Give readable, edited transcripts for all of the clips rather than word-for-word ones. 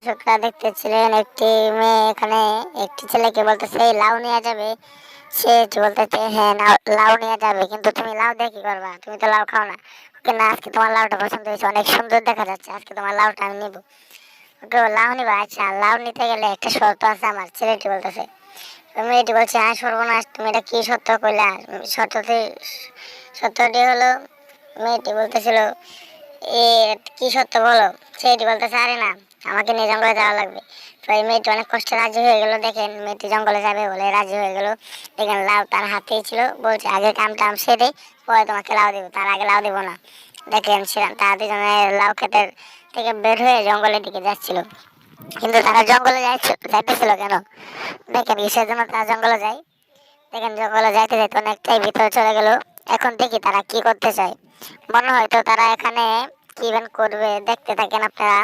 দর্শকরা দেখতেছিলেন একটি মেয়ে এখানে একটি ছেলেকে বলতেছে "এই লাউ নেওয়া যাবে?" সে বলতেছে হ্যাঁ লাউ নেওয়া যাবে, কিন্তু তুমি লাউ দিয়ে কি করবা, তুমি তো লাউ খাও না। ওকে না, আজকে তোমার লাউটা পছন্দ হয়েছে, অনেক সুন্দর দেখা যাচ্ছে, আজকে তোমার লাউটা আমি নিবো। ওকে লাউ নিবা, আচ্ছা লাউ নিতে গেলে একটা শর্ত আছে আমার, ছেলেটি বলতেছে। মেয়েটি বলছে হ্যাঁ সর্বনাশ, তুমি এটা কি সত্য কইলা? সত্যতে সত্যটি হলো, মেয়েটি বলতেছিল এ কি সত্য বলো। ছেলেটি বলতেছে আরে না, আমাকে নিয়ে জঙ্গলে যাওয়া লাগবে। তো এই মেয়েটি অনেক কষ্টে রাজি হয়ে গেল, দেখেন মেয়েটি জঙ্গলে যাবে বলে রাজি হয়ে গেল। দেখেন লাউ তার হাতেই ছিল, বলছে আগে কাম টাম সেরে পরে তোমাকে লাউ দেবো, তার আগে লাউ দেবো না। দেখেন সেরকম তারা দুজনে লাউ ক্ষেতের থেকে বের হয়ে জঙ্গলের দিকে যাচ্ছিল। কিন্তু তারা জঙ্গলে যাইতেছিল কেন? দেখেন কিসের জন্য তারা জঙ্গলে যায়। দেখেন জঙ্গলে যাইতে যাইতে অনেকটাই ভিতরে চলে গেল। এখন দেখি তারা কি করতে চায়। মনে হয় তো তারা এখানে কি ইভেন্ট করবে, দেখতে থাকেন আপনারা।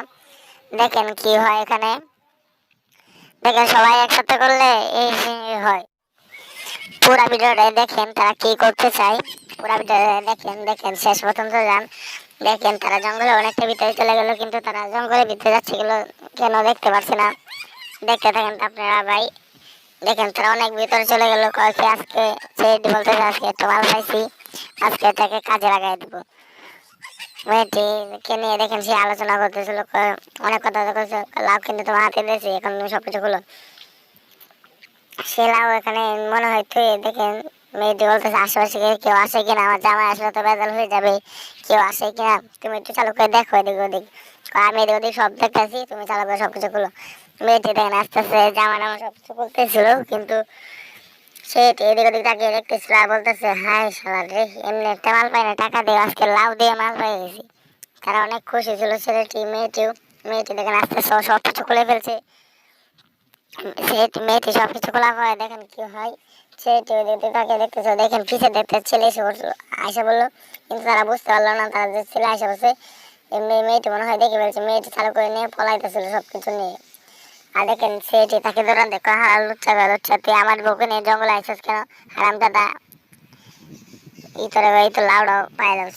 দেখেন কি হয় এখানে। দেখেন সবাই একসাথে করলে এই হয়। পুরা ভিডিওটা দেখেন তারা কি করতে চায়। পুরা ভিডিওটা দেখেন, দেখেন শেষ পর্যন্ত যান। দেখেন তারা জঙ্গলে অনেকটা ভিতরে চলে গেল, কিন্তু তারা জঙ্গলের ভিতরে যাচ্ছে গেল কেন দেখতে পাচ্ছি না। দেখতে থাকেন আপনারা ভাই। দেখেন তারা অনেক ভিতরে চলে গেল, কয়েকে আজকে ছেলেটি বলতেছে আজকে একটু মাল পাইছি, আজকে তাকে কাজে লাগাই দিব। মেয়েটিকে নিয়ে দেখেন সে আলোচনা করতেছিল, অনেক কথা করছে, লাভ কিন্তু তোমার হাতে দিয়েছি, এখন তুমি সবকিছু খুলো। সে লাভ এখানে মনে হয় তুই দেখেন। মেয়েটি বলতেছে আশেপাশে কেউ আসে কিনা, আমার জামাই আসলে তো বেজাল হয়ে যাবে, কেউ আসে কিনা তুমি একটু চালু করে দেখো এদিক ওদিক। আমি এদিক ওদিক সব দেখতেছি, তুমি চালু করে সবকিছু খুলো। মেয়েটি দেখেন আস্তে আস্তে জামা টামা সবকিছু খুলতেছিল, কিন্তু সে এদিক ওদিক তাকিয়ে দেখতেছিল আর বলতেছে হাই শালা রে, এমনি একটা মাল পাই না, টাকা দিয়ে আজকে লাউ দিয়ে মাল পাই গেছি। তারা অনেক খুশি ছিল, ছেলেটি মেয়েটিও। মেয়েটি দেখেন আস্তে আস্তে সব কিছু খুলে ফেলছে। মেয়েটি সব কিছু খোলা পরে দেখেন কি হয়। ছেলেটি ওদিকে তাকিয়ে দেখতেছে, দেখেন পিছিয়ে দেখতে ছেলে এসে বসলো, আয়সা বললো। কিন্তু তারা বুঝতে পারলো না তারা যে ছেলে আয়সা বসে। মেয়েটি মনে হয় দেখে ফেলছে, মেয়েটি চালু করে নিয়ে পলাইতেছিল সব কিছু নিয়ে। আর দেখেন ছেলেটি তাকে দৌড়ান দেখো, হ্যাঁ লুচ্চা লুচ্চা তুই আমার বউকে নিয়ে জঙ্গলে আইসিস কেন, হারাম দাদা। এই তো লাউডাও পায়ে যাচ্ছে।